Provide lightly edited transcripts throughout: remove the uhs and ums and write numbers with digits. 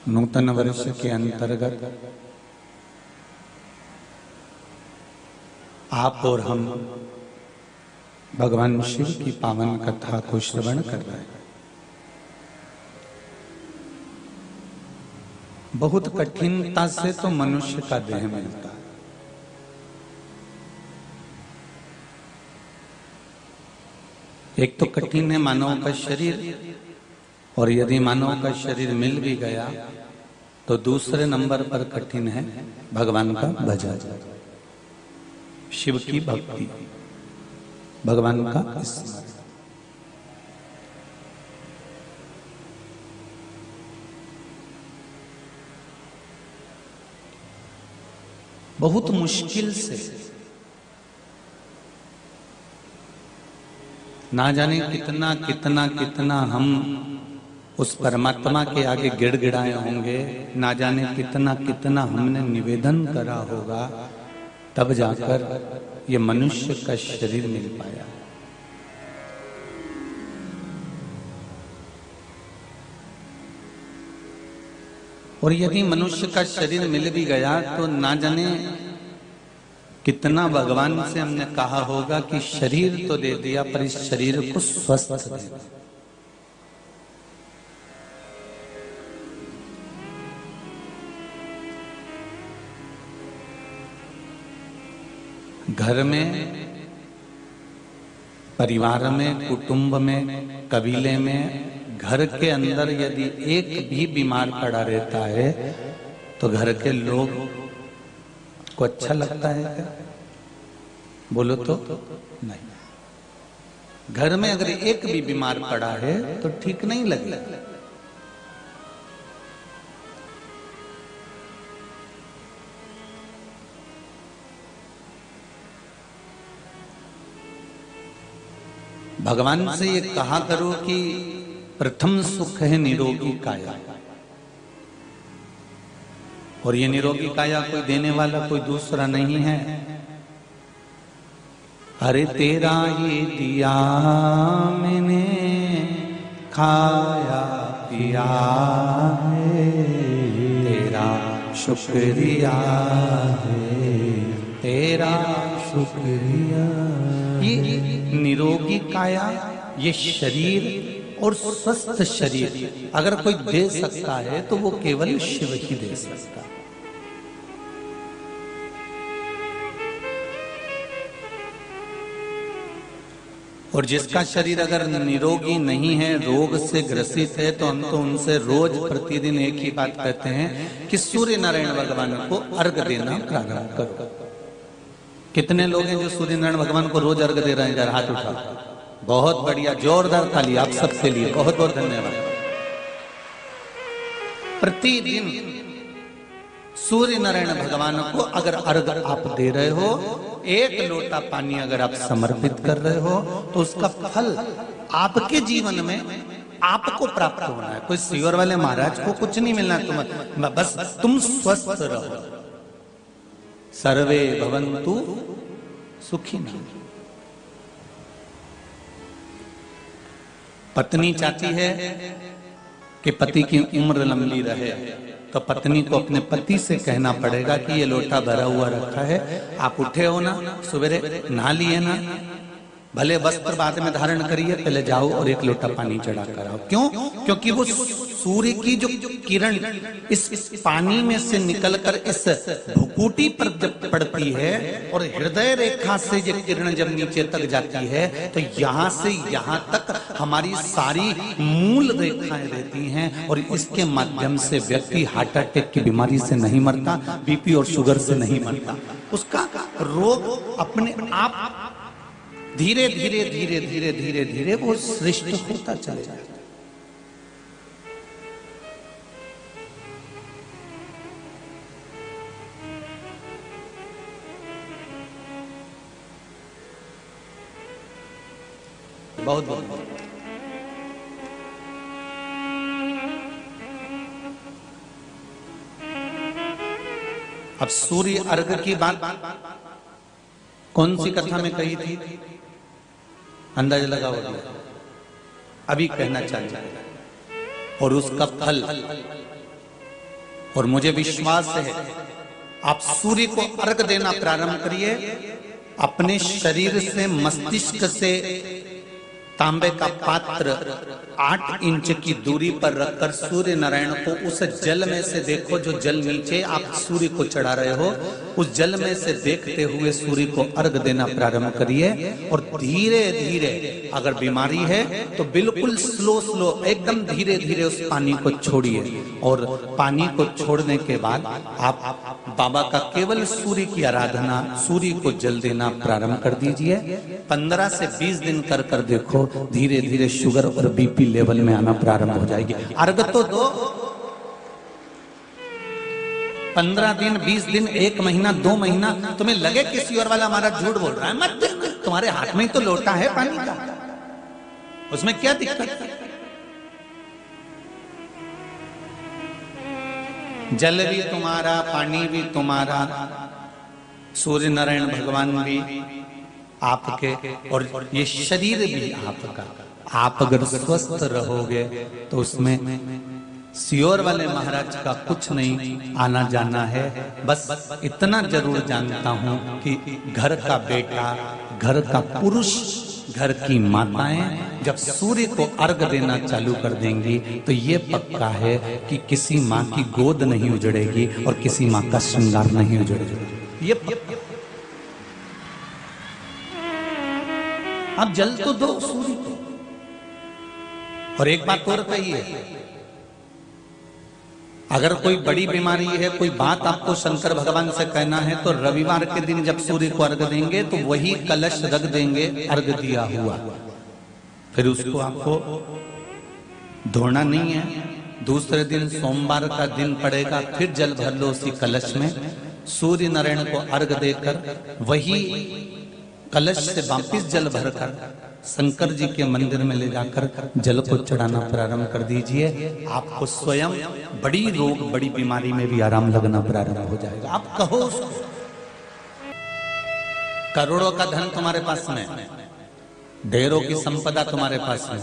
नूतन वर्ष के अंतर्गत आप और हम भगवान शिव की पावन कथा को श्रवण कर रहे हैं। बहुत कठिनता से तो मनुष्य का देह मिलता है। एक तो कठिन है मानव का शरीर, और यदि मानव का शरीर मिल भी गया तो दूसरे नंबर पर कठिन है भगवान का भजन, शिव की भक्ति, भगवान का स्मरण। बहुत मुश्किल से, ना जाने कितना कितना कितना हम उस परमात्मा के आगे गिड़गिड़ाए होंगे, ना जाने कितना कितना हमने निवेदन करा होगा, तब जाकर ये मनुष्य का शरीर मिल पाया। और यदि मनुष्य का शरीर मिल भी गया तो ना जाने कितना भगवान से हमने कहा होगा कि शरीर तो दे दिया पर इस शरीर को स्वस्थ दे दिया। घर में, परिवार में, कुटुंब में, कबीले में, घर के अंदर यदि एक भी बीमार पड़ा रहता है तो घर के लोग को अच्छा लगता है क्या? बोलो तो नहीं। घर में अगर एक भी बीमार पड़ा है तो ठीक नहीं लगेगा। भगवान से ये कहा करो कि प्रथम सुख है निरोगी काया, और ये निरोगी काया कोई देने वाला कोई दूसरा नहीं है। अरे तेरा ये दिया मैंने, खाया पिया है, तेरा शुक्रिया है, तेरा शुक्रिया। ये निरोगी काया, ये शरीर और स्वस्थ शरीर अगर कोई दे सकता है तो वो केवल शिव ही दे सकता है। और जिसका शरीर अगर निरोगी नहीं है, रोग से ग्रसित है, तो हम तो उनसे रोज प्रतिदिन एक ही बात कहते हैं कि सूर्य नारायण भगवान को अर्घ देना प्रारंभ करो। कितने लोग हैं जो सूर्य नारायण भगवान को रोज अर्घ दे रहे हैं? जरा हाथ उठा। बहुत बढ़िया, जोरदार ताली आप सबके लिए, बहुत बहुत धन्यवाद। प्रतिदिन सूर्य नारायण भगवान को अगर अर्घ आप दे रहे हो, एक लोटा पानी अगर आप समर्पित कर रहे हो, तो उसका फल आपके जीवन में आपको प्राप्त होना है। कोई सियोर वाले महाराज को कुछ नहीं मिलना, तुम बस तुम स्वस्थ रहो। सर्वे भवन्तु सुखिनः। पत्नी चाहती है कि पति की उम्र लंबी रहे, तो पत्नी को अपने पति से कहना पड़ेगा कि ये लोटा भरा हुआ रखा है, आप उठे हो ना, सवेरे नहा लिए ना, भले वस्त्र बाद में धारण करिए, पहले जाओ और एक लोटा पानी चढ़ा कर आओ। क्यों? क्योंकि वो सूर्य की जो किरण इस पानी में से निकलकर इस भुकुटी पर जब पड़ती है और हृदय रेखा से ये किरण जब नीचे तक जाती है, तो यहाँ से यहाँ तक हमारी सारी मूल रेखाएं रहती हैं, और इसके माध्यम से व्यक्ति हार्ट अटैक की बीमारी से नहीं मरता, बीपी और शुगर से नहीं मरता। उसका रोग अपने आप धीरे धीरे धीरे धीरे धीरे धीरे वो श्रेष्ठ होता चले जाता। बहुत बहुत अब सूर्य अर्घ की बात कौन सी कथा में कही थी? अंदाजा लगा हुआ अभी कहना चाहिए। और उसका फल और मुझे विश्वास है आप सूर्य को अर्घ देना प्रारंभ करिए। अपने शरीर से, मस्तिष्क से तांबे का पात्र 8 इंच की दूरी पर रखकर सूर्य नारायण को उस जल में से देखो, जो जल नीचे आप सूर्य को चढ़ा रहे हो, उस जल में से देखते हुए सूर्य को अर्घ देना प्रारंभ करिए। और धीरे धीरे, अगर बीमारी है तो बिल्कुल स्लो स्लो, एकदम धीरे धीरे उस पानी को छोड़िए। और पानी को छोड़ने के बाद आप बाबा का केवल सूर्य की आराधना, सूर्य को जल देना प्रारंभ कर दीजिए। 15 से 20 दिन कर कर देखो, धीरे धीरे शुगर और बीपी लेवल में आना प्रारंभ हो जाएगी। अर्घ तो दो, 15 दिन, 20 दिन, 1 महीना, 2 महीना, तुम्हें लगे किसी और वाला हमारा झूठ बोल रहा है, मत देना। तुम्हारे हाथ में ही तो लोटा है पानी का, उसमें क्या दिक्कत है? जल भी तुम्हारा, पानी भी तुम्हारा, सूर्य नारायण भगवान भी आपके, और ये शरीर भी आपका। आप अगर स्वस्थ रहोगे तो उसमें सियोर वाले महाराज का कुछ नहीं आना जाना है। बस इतना जरूर जानता हूं कि घर का बेटा, घर का पुरुष, घर की माताएं जब सूर्य को अर्घ देना चालू कर देंगी तो ये पक्का है कि किसी माँ की गोद नहीं उजड़ेगी और किसी माँ का श्रृंगार नहीं उजड़ेगा। ये अब जल तो दो सूर्य को। और एक बात और कहिए, अगर कोई बड़ी बीमारी है, कोई बात आपको शंकर भगवान से कहना है, तो रविवार के दिन जब सूर्य को अर्घ देंगे तो वही कलश रख देंगे अर्घ दिया हुआ, फिर उसको आपको धोना नहीं है। दूसरे दिन सोमवार का दिन पड़ेगा, फिर जल भर लो उसी कलश में, सूर्य नारायण को अर्घ देकर वही कलश से वापिस जल भरकर शंकर जी के मंदिर में ले जाकर जल को चढ़ाना प्रारंभ कर दीजिए। आपको स्वयं बड़ी रोग, बड़ी बीमारी में भी आराम लगना प्रारंभ हो जाएगा। आप कहो उसको, करोड़ों का धन तुम्हारे पास में, ढेरों की संपदा तुम्हारे पास में,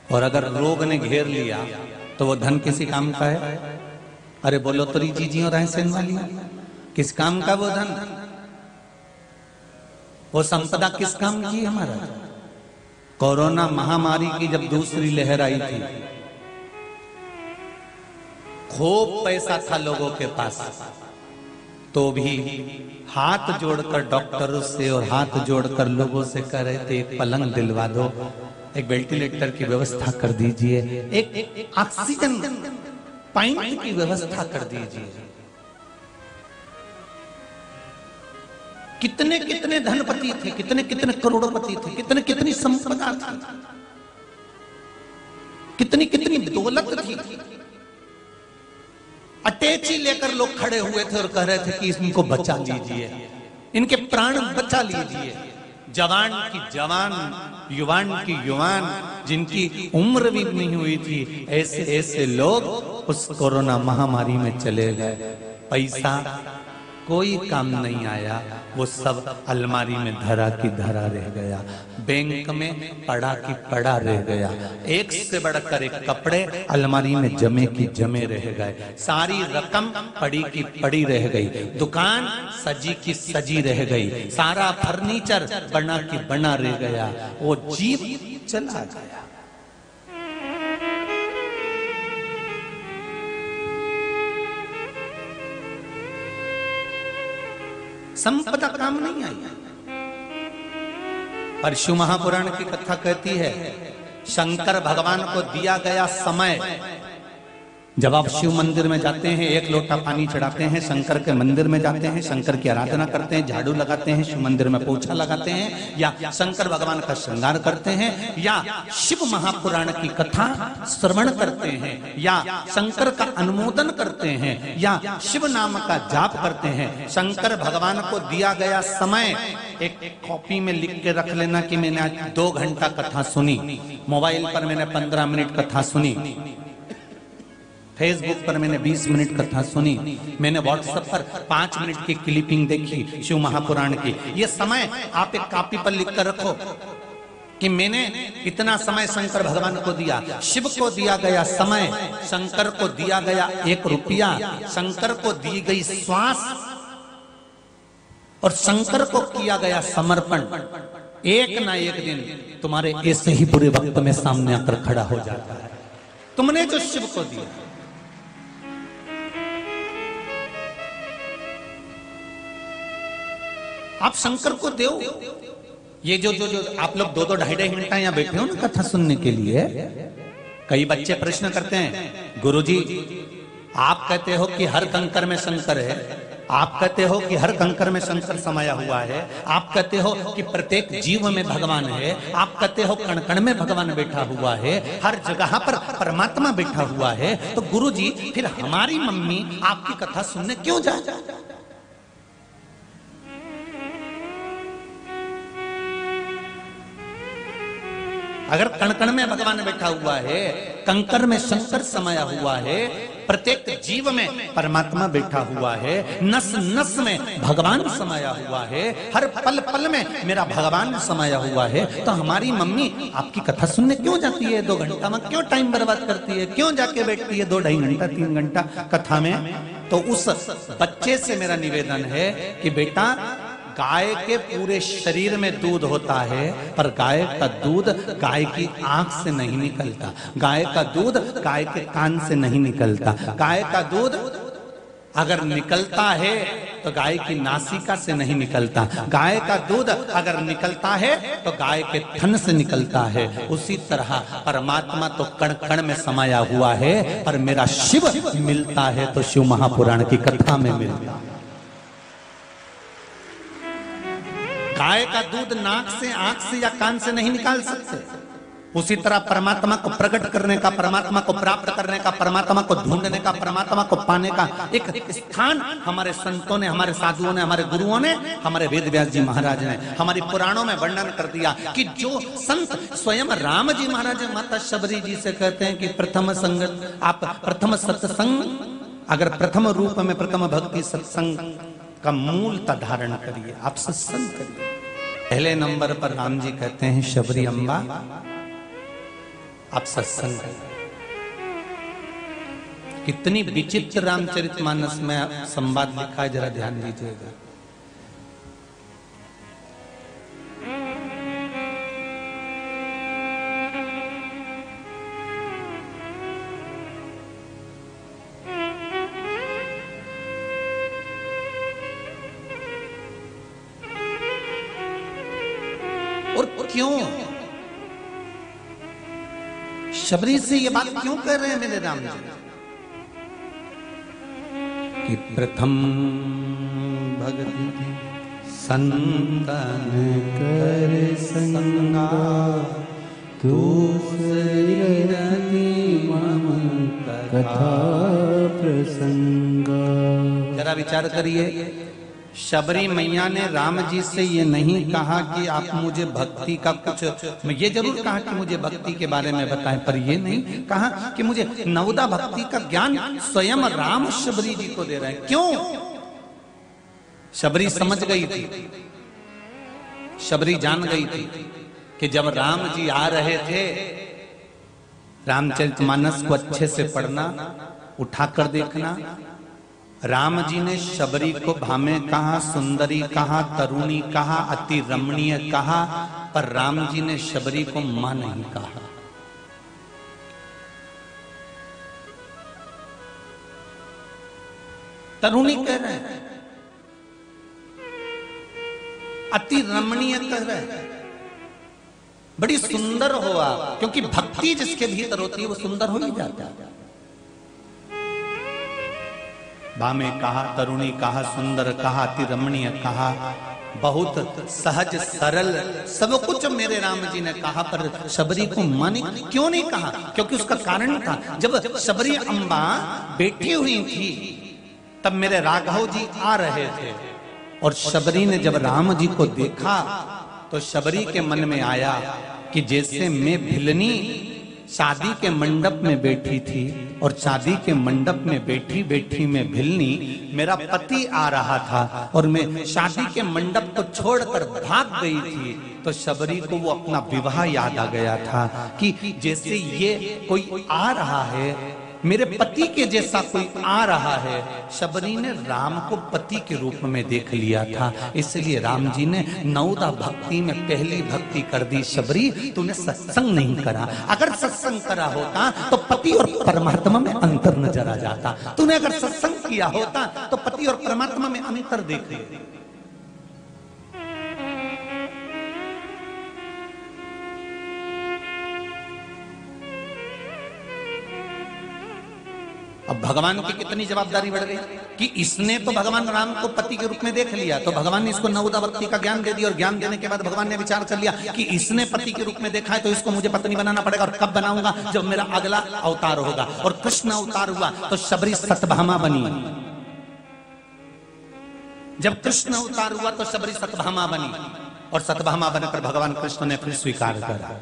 और अगर रोग ने घेर लिया तो वो धन किसी काम का है? अरे बोलो तो जी और रायसेन वाली, किस काम का वो धन? वो संपदा किस काम की हमारा? कोरोना महामारी की जब दूसरी लहर आई थी, खूब पैसा था लोगों के पास, तो भी हाथ जोड़कर डॉक्टरों से और हाथ जोड़कर लोगों से कह रहे थे, एक पलंग दिलवा दो, एक वेंटिलेटर की व्यवस्था कर दीजिए, एक ऑक्सीजन पाइप की व्यवस्था कर दीजिए। कितने कितने धनपति थे, कितने कितने करोड़पति थे, कितने कितनी संपदा थी, कितनी कितनी दौलत थी। अटैची लेकर लोग खड़े हुए थे और कह रहे थे कि इनको बचा लीजिए, इनके प्राण बचा लीजिए। जवान की जवान, युवान की युवान, जिनकी उम्र भी नहीं हुई थी, ऐसे ऐसे लोग उस कोरोना महामारी में चले गए। पैसा कोई काम नहीं आया, वो सब अलमारी में धरा की धरा रह गया, बैंक में पड़ा की पड़ा रह गया, एक से बढ़कर एक कपड़े अलमारी में जमे की जमे रह गए, सारी रकम पड़ी की पड़ी रह गई, दुकान सजी की सजी रह गई, सारा फर्नीचर बना की बना रह गया, वो जीव चला गया। संपदा काम नहीं आई। पर शिव महापुराण की कथा कहती है, शंकर भगवान को दिया गया समय, जब आप शिव मंदिर में जाते हैं, एक लोटा पानी चढ़ाते हैं, शंकर के मंदिर में जाते हैं, शंकर की आराधना करते हैं, झाड़ू लगाते हैं, शिव मंदिर में पोछा लगाते हैं, या शंकर भगवान का श्रृंगार करते हैं, या शिव महापुराण की कथा श्रवण करते हैं, या शंकर का अनुमोदन करते हैं, या शिव नाम का जाप करते हैं। शंकर भगवान को दिया गया समय एक कॉपी में लिख के रख लेना कि मैंने आज 2 घंटा कथा सुनी, मोबाइल पर मैंने 15 मिनट कथा सुनी, फेसबुक पर मैंने 20 मिनट कथा सुनी, मैंने व्हाट्सएप पर 5 मिनट की क्लिपिंग देखी शिव महापुराण की। ये समय आप एक कॉपी पर लिख कर रखो कि मैंने इतना समय शंकर भगवान को दिया, शिव को दिया गया समय, शंकर को दिया गया 1 रुपया, शंकर को दी गई श्वास और शंकर को किया गया समर्पण, एक ना एक दिन तुम्हारे ऐसे ही बुरे वक्त में सामने आकर खड़ा हो जाता है। तुमने जो शिव को दिया, आप शंकर को दो। ये जो आप लोग 2-2 ढाई घंटा यहाँ बैठे हो ना कथा सुनने के लिए, कई बच्चे प्रश्न करते हैं, गुरुजी आप कहते हो कि हर कंकर में शंकर है, आप कहते हो कि हर कंकर में शंकर समाया हुआ है, आप कहते हो कि प्रत्येक जीव में भगवान है, आप कहते हो कण कण में भगवान बैठा हुआ है, हर जगह पर परमात्मा बैठा हुआ है, तो गुरुजी फिर हमारी मम्मी आपकी कथा सुनने क्यों जाए? अगर कण कण में भगवान बैठा हुआ है, कंकर में शंकर समाया हुआ है, प्रत्येक जीव में परमात्मा बैठा हुआ है, नस नस में भगवान समाया हुआ है, हर पल पल में मेरा भगवान समाया हुआ है, तो हमारी मम्मी आपकी कथा सुनने क्यों जाती है? 2 घंटा में क्यों टाइम बर्बाद करती है? क्यों जाके बैठती है 2 ढाई घंटा 3 घंटा कथा में? तो उस बच्चे से मेरा निवेदन है कि बेटा, गाय के पूरे शरीर में दूध होता है, पर गाय का दूध गाय की आंख से नहीं निकलता, गाय का दूध गाय के कान से नहीं निकलता, गाय का दूध अगर निकलता है तो गाय की नासिका से नहीं निकलता, गाय का दूध अगर निकलता है तो गाय के थन से निकलता है। उसी तरह परमात्मा तो कण कण में समाया हुआ है, पर मेरा शिव मिलता है तो शिव महापुराण की कथा में मिलता है। गाय का दूध नाक से, आंख से या कान से नहीं निकाल सकते। उसी तरह परमात्मा को प्रकट करने का, परमात्मा को प्राप्त करने का, परमात्मा को ढूंढने का, परमात्मा को पाने का एक स्थान हमारे संतों ने, हमारे साधुओं ने, हमारे गुरुओं ने, हमारे वेद व्यास जी महाराज ने हमारी पुराणों में वर्णन कर दिया कि जो संत स्वयं राम जी महाराज माता शबरी जी से कहते हैं कि प्रथम संगत, आप प्रथम सत्संग, अगर प्रथम रूप में प्रथम भक्ति सत्संग का मूलता धारण करिए, आप सत्संग करिए। पहले नंबर पर राम जी कहते हैं शबरी अम्बा आप सत्संग करिए। कितनी विचित्र रामचरितमानस में संवाद लिखा है, जरा ध्यान दीजिएगा। और क्यों शबरी से ये बात क्यों कर रहे हैं मेरे राम जी कि प्रथम भक्ति संतन कर संगा दूसरी मम कथा प्रसंगा। जरा विचार करिए, शबरी मैया ने राम जी से ये नहीं कहा कि आप मुझे भक्ति का कुछ, ये जरूर कहा कि मुझे भक्ति के बारे में बताएं, पर ये नहीं कहा कि मुझे नवदा भक्ति का ज्ञान स्वयं राम शबरी जी को दे रहे हैं। क्यों? शबरी समझ गई थी, शबरी जान गई थी कि जब राम जी आ रहे थे, रामचरितमानस को अच्छे से पढ़ना, उठाकर देखना। राम जी ने शबरी को भामे कहा, सुंदरी कहा, तरुणी कहा, अति रमणीय कहा, पर राम जी ने शबरी को मां नहीं कहा। तरुणी कह रहे हैं, अति रमणीय कह रहे हैं, बड़ी सुंदर हो आप, क्योंकि भक्ति जिसके भीतर होती है वो सुंदर हो ही जाता है। भामे कहा, तरुणी कहा, सुंदर कहा, अति रमणीय कहा, बहुत सहज सरल सब कुछ मेरे राम जी ने कहा, पर शबरी को माने क्यों नहीं कहा? क्योंकि उसका कारण था, जब शबरी अम्बा बैठी हुई थी तब मेरे राघव जी आ रहे थे, और शबरी ने जब राम जी को देखा तो शबरी के मन में आया कि जैसे मैं भिलनी शादी के मंडप में बैठी थी, और शादी के मंडप में बैठी बैठी में भिलनी, मेरा पति आ रहा था और मैं शादी के मंडप को छोड़कर भाग गई थी, तो शबरी को वो अपना विवाह याद आ गया था कि जैसे ये कोई आ रहा है, मेरे पति के जैसा कोई आ रहा है। शबरी ने राम को पति के रूप में देख लिया था, इसलिए राम जी ने नवदा भक्ति में पहली भक्ति कर दी। शबरी, तूने सत्संग नहीं करा, अगर सत्संग करा होता तो पति और परमात्मा में अंतर नजर आ जाता। तूने अगर सत्संग किया होता तो पति और परमात्मा में अंतर देख ले। अब भगवान की कितनी जवाबदारी बढ़ गई कि इसने तो भगवान राम को पति के रूप में देख लिया, तो भगवान ने इसको नवदा भक्ति का ज्ञान दे दिया, और ज्ञान देने के बाद भगवान ने विचार कर लिया कि इसने पति के रूप में देखा है तो इसको मुझे पत्नी बनाना पड़ेगा। और कब बनाऊंगा? जब मेरा अगला अवतार होगा। और कृष्ण अवतार हुआ तो शबरी सत्यभामा बनी। जब कृष्ण अवतार हुआ तो शबरी सत्यभामा बनी, और सत्यभामा बनकर भगवान कृष्ण ने फिर स्वीकार करा।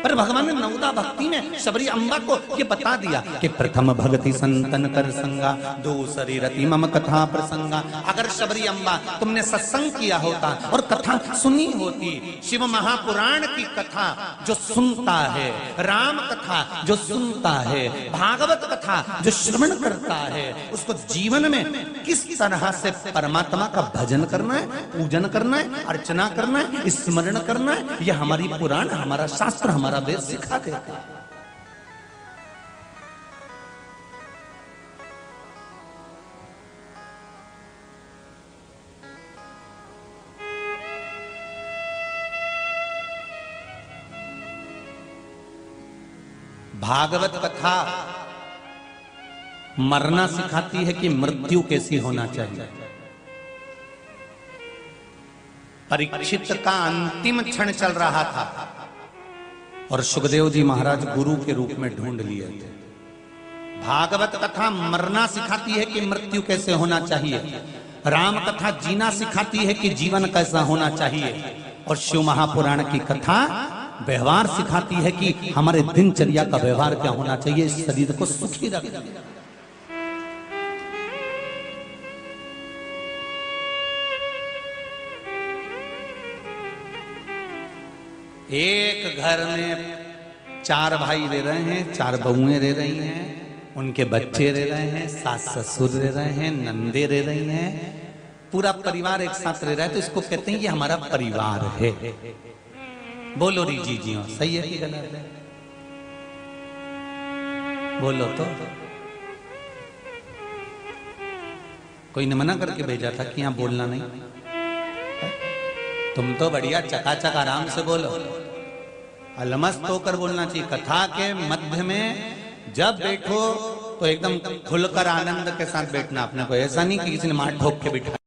पर भगवान ने नवदा भक्ति में शबरी अम्बा को ये बता दिया कि प्रथम भगति संतन कर संगा, दूसरी रति मम कथा प्रसंगा। अगर शबरी अम्बा तुमने सत्संग किया होता और कथा सुनी होती, शिव महापुराण की कथा जो सुनता है, राम कथा जो सुनता है, भागवत कथा जो श्रवण करता है, उसको जीवन में किस तरह से परमात्मा का भजन करना है, पूजन करना है, अर्चना करना है, स्मरण करना है, यह हमारी पुराण, हमारा शास्त्र, हमारा वेद सिखा देता। भागवत कथा मरना सिखाती है कि मृत्यु कैसी होना चाहिए। परीक्षित का अंतिम क्षण चल रहा था और सुखदेव जी महाराज गुरु के रूप में ढूंढ लिए थे। भागवत कथा मरना सिखाती है कि मृत्यु कैसे होना चाहिए। राम कथा जीना सिखाती है कि जीवन कैसा होना चाहिए। और शिव महापुराण की कथा व्यवहार सिखाती है कि हमारे दिनचर्या का व्यवहार क्या होना चाहिए, इस शरीर को सुखी रखना। एक घर में 4 भाई रह रहे हैं, 4 बहुएं रह रही हैं, उनके बच्चे रह रहे हैं, सास ससुर रह रहे हैं, नंदे रह रही हैं, पूरा परिवार एक साथ रह रहा है। तो इसको कहते हैं कि हमारा परिवार है। बोलो री जी जी, सही है कि गलत है? बोलो तो। कोई ने मना करके भेजा था कि यहां बोलना नहीं। तुम तो बढ़िया चकाचक आराम से बोलो, अलमस्त होकर बोलना चाहिए। कथा के मध्य में जब बैठो तो एकदम खुलकर आनंद के साथ बैठना। अपने को ऐसा नहीं कि किसी ने मार ठोक के बिठा